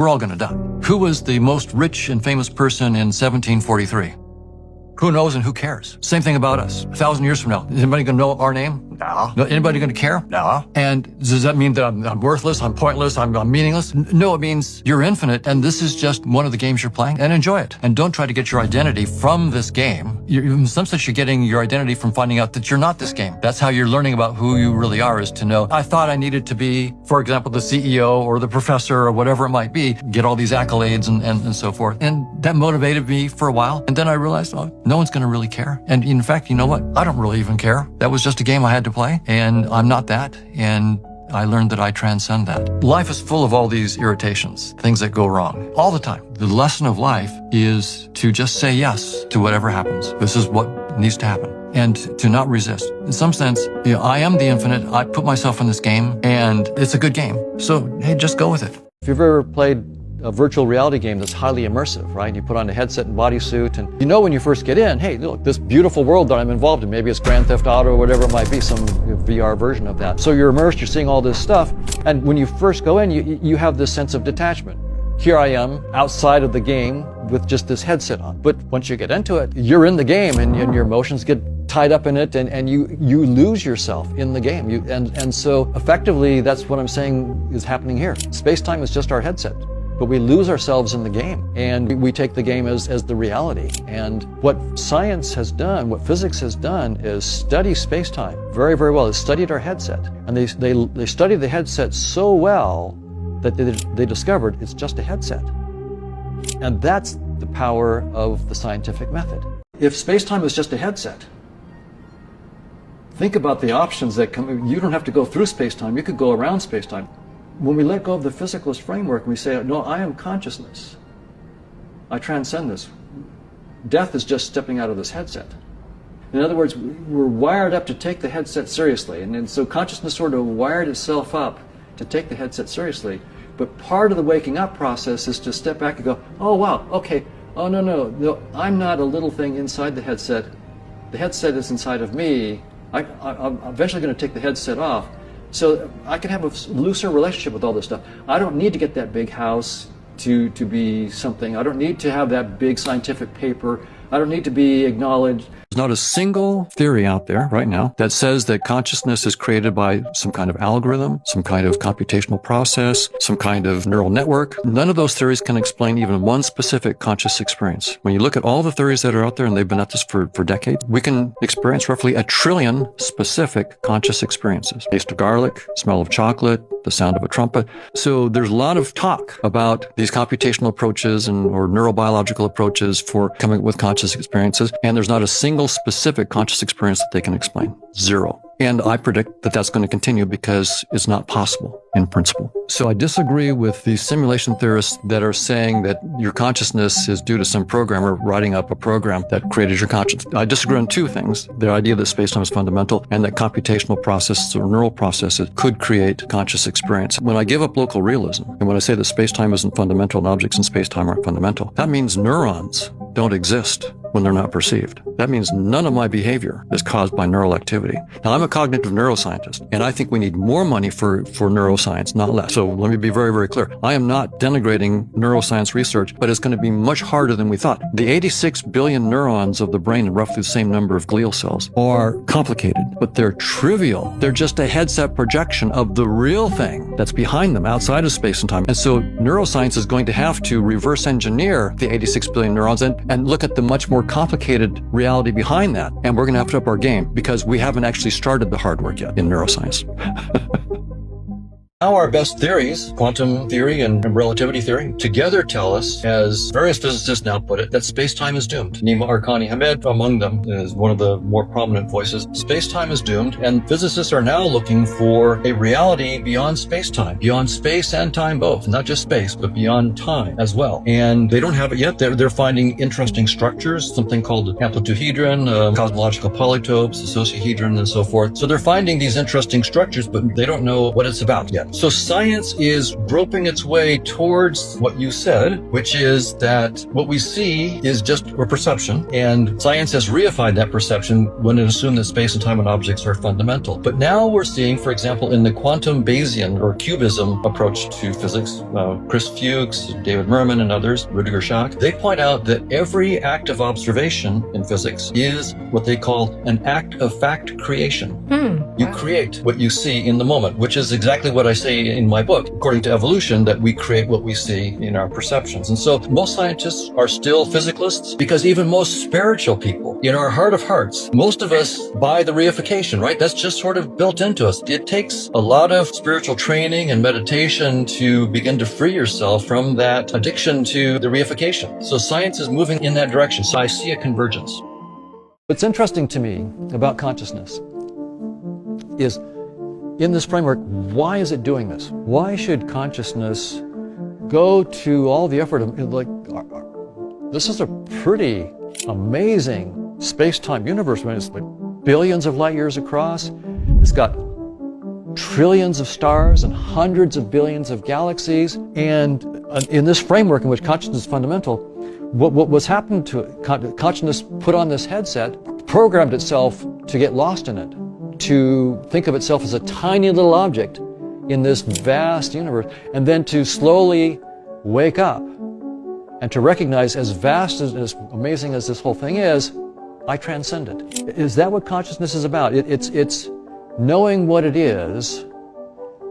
We're all going to die. Who was the most rich and famous person in 1743? Who knows and who cares? Same thing about us. 1,000 years from now, is anybody going to know our name? No. Anybody going to care? No. And does that mean that I'm worthless, I'm pointless, I'm meaningless? No, it means you're infinite, and this is just one of the games you're playing, and enjoy it. And don't try to get your identity from this game. In some sense, you're getting your identity from finding out that you're not this game. That's how you're learning about who you really are, is to know, I thought I needed to be, for example, the CEO or the professor or whatever it might be, get all these accolades and so forth. And that motivated me for a while. And then I realized, oh, no one's going to really care. And in fact, you know what? I don't really even care. That was just a game I had to play, and I'm not that. And I learned that I transcend that. Life is full of all these irritations, things that go wrong, all the time. The lesson of life is to just say yes to whatever happens. This is what needs to happen, and to not resist. In some sense, I am the infinite. I put myself in this game, and it's a good game. So, hey, just go with it. If you've ever played a virtual reality game that's highly immersive, right? You put on a headset and bodysuit, and you know when you first get in, hey, look, this beautiful world that I'm involved in, maybe it's Grand Theft Auto or whatever it might be, some VR version of that. So you're immersed, you're seeing all this stuff, and when you first go in, you have this sense of detachment. Here I am, outside of the game, with just this headset on. But once you get into it, you're in the game, and your emotions get tied up in it, and you lose yourself in the game. And so effectively, that's what I'm saying is happening here. Space-time is just our headset. But we lose ourselves in the game, and we take the game as the reality. And what science has done, what physics has done, is study space-time very, very well. They studied our headset, and they studied the headset so well that they discovered it's just a headset. And that's the power of the scientific method. If space-time is just a headset, think about the options that come. You don't have to go through space-time, you could go around space-time. When we let go of the physicalist framework, we say, no, I am consciousness. I transcend this. Death is just stepping out of this headset. In other words, we're wired up to take the headset seriously. And so consciousness sort of wired itself up to take the headset seriously. But part of the waking up process is to step back and go, oh, wow, okay. Oh, no, I'm not a little thing inside the headset. The headset is inside of me. I'm eventually going to take the headset off. So I can have a looser relationship with all this stuff. I don't need to get that big house to be something. I don't need to have that big scientific paper. I don't need to be acknowledged. There's not a single theory out there right now that says that consciousness is created by some kind of algorithm, some kind of computational process, some kind of neural network. None of those theories can explain even one specific conscious experience. When you look at all the theories that are out there, and they've been at this for decades, we can experience roughly 1 trillion specific conscious experiences. Taste of garlic, smell of chocolate, the sound of a trumpet. So there's a lot of talk about these computational approaches or neurobiological approaches for coming up with conscious experiences, and there's not a single specific conscious experience that they can explain. Zero. And I predict that that's going to continue because it's not possible in principle. So I disagree with the simulation theorists that are saying that your consciousness is due to some programmer writing up a program that created your consciousness. I disagree on two things: the idea that space-time is fundamental and that computational processes or neural processes could create conscious experience. When I give up local realism, and when I say that space-time isn't fundamental and objects in space-time aren't fundamental, that means neurons don't exist when they're not perceived. That means none of my behavior is caused by neural activity. Now, I'm a cognitive neuroscientist, and I think we need more money for neuroscience, not less. So let me be very, very clear. I am not denigrating neuroscience research, but it's going to be much harder than we thought. The 86 billion neurons of the brain and roughly the same number of glial cells are complicated, but they're trivial. They're just a headset projection of the real thing that's behind them outside of space and time. And so neuroscience is going to have to reverse engineer the 86 billion neurons and look at the much more complicated reality behind that. And we're going to have to up our game because we haven't actually started the hard work yet in neuroscience. Now our best theories, quantum theory and relativity theory, together tell us, as various physicists now put it, that space-time is doomed. Nima Arkani Hamed, among them, is one of the more prominent voices. Space-time is doomed, and physicists are now looking for a reality beyond space-time, beyond space and time both, not just space, but beyond time as well. And they don't have it yet. They're finding interesting structures, something called amplituhedron, cosmological polytopes, associahedron, and so forth. So they're finding these interesting structures, but they don't know what it's about yet. So science is groping its way towards what you said, which is that what we see is just a perception, and science has reified that perception when it assumed that space and time and objects are fundamental. But now we're seeing, for example, in the quantum Bayesian or cubism approach to physics, Chris Fuchs, David Merman, and others, Rüdiger Schack, they point out that every act of observation in physics is what they call an act of fact creation. You create what you see in the moment, which is exactly what I say in my book, according to evolution, that we create what we see in our perceptions. And so most scientists are still physicalists, because even most spiritual people, in our heart of hearts, most of us buy the reification, right? That's just sort of built into us. It takes a lot of spiritual training and meditation to begin to free yourself from that addiction to the reification. So science is moving in that direction. So I see a convergence. What's interesting to me about consciousness is, in this framework, why is it doing this? Why should consciousness go to all the effort of, like, this is a pretty amazing space-time universe. I mean, it's like billions of light years across. It's got trillions of stars and hundreds of billions of galaxies. And in this framework in which consciousness is fundamental, what's happened to it, consciousness put on this headset, programmed itself to get lost in it, to think of itself as a tiny little object in this vast universe, and then to slowly wake up and to recognize, as vast and as amazing as this whole thing is, I transcend it. Is that what consciousness is about? It's knowing what it is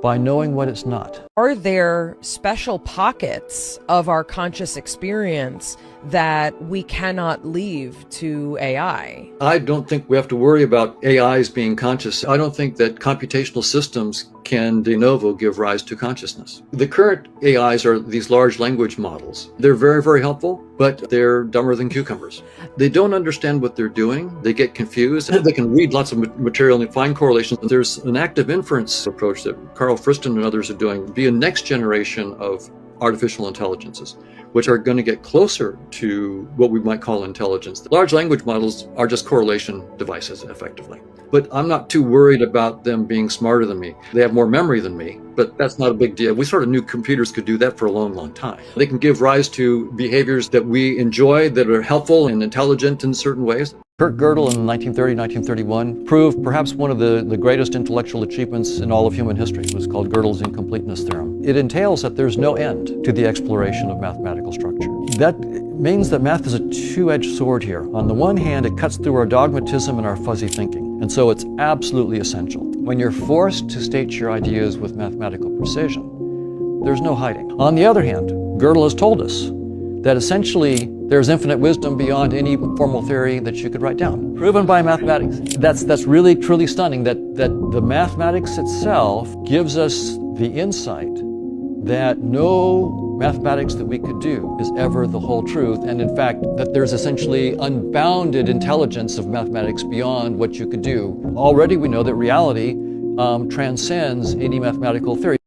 by knowing what it's not. Are there special pockets of our conscious experience that we cannot leave to AI? I don't think we have to worry about AIs being conscious. I don't think that computational systems can de novo give rise to consciousness. The current AIs are these large language models. They're very, very helpful, but they're dumber than cucumbers. They don't understand what they're doing. They get confused. They can read lots of material and find correlations. There's an active inference approach that Carl Friston and others are doing, be a next generation of artificial intelligences, which are going to get closer to what we might call intelligence. The large language models are just correlation devices, effectively. But I'm not too worried about them being smarter than me. They have more memory than me, but that's not a big deal. We sort of knew computers could do that for a long, long time. They can give rise to behaviors that we enjoy, that are helpful and intelligent in certain ways. Kurt Gödel in 1930, 1931 proved perhaps one of the greatest intellectual achievements in all of human history. It was called Gödel's incompleteness theorem. It entails that there's no end to the exploration of mathematical structure. That means that math is a two-edged sword here. On the one hand, it cuts through our dogmatism and our fuzzy thinking, and so it's absolutely essential. When you're forced to state your ideas with mathematical precision, there's no hiding. On the other hand, Gödel has told us that essentially there's infinite wisdom beyond any formal theory that you could write down. Proven by mathematics. That's really, truly stunning, that the mathematics itself gives us the insight that no mathematics that we could do is ever the whole truth, and in fact, that there's essentially unbounded intelligence of mathematics beyond what you could do. Already we know that reality transcends any mathematical theory.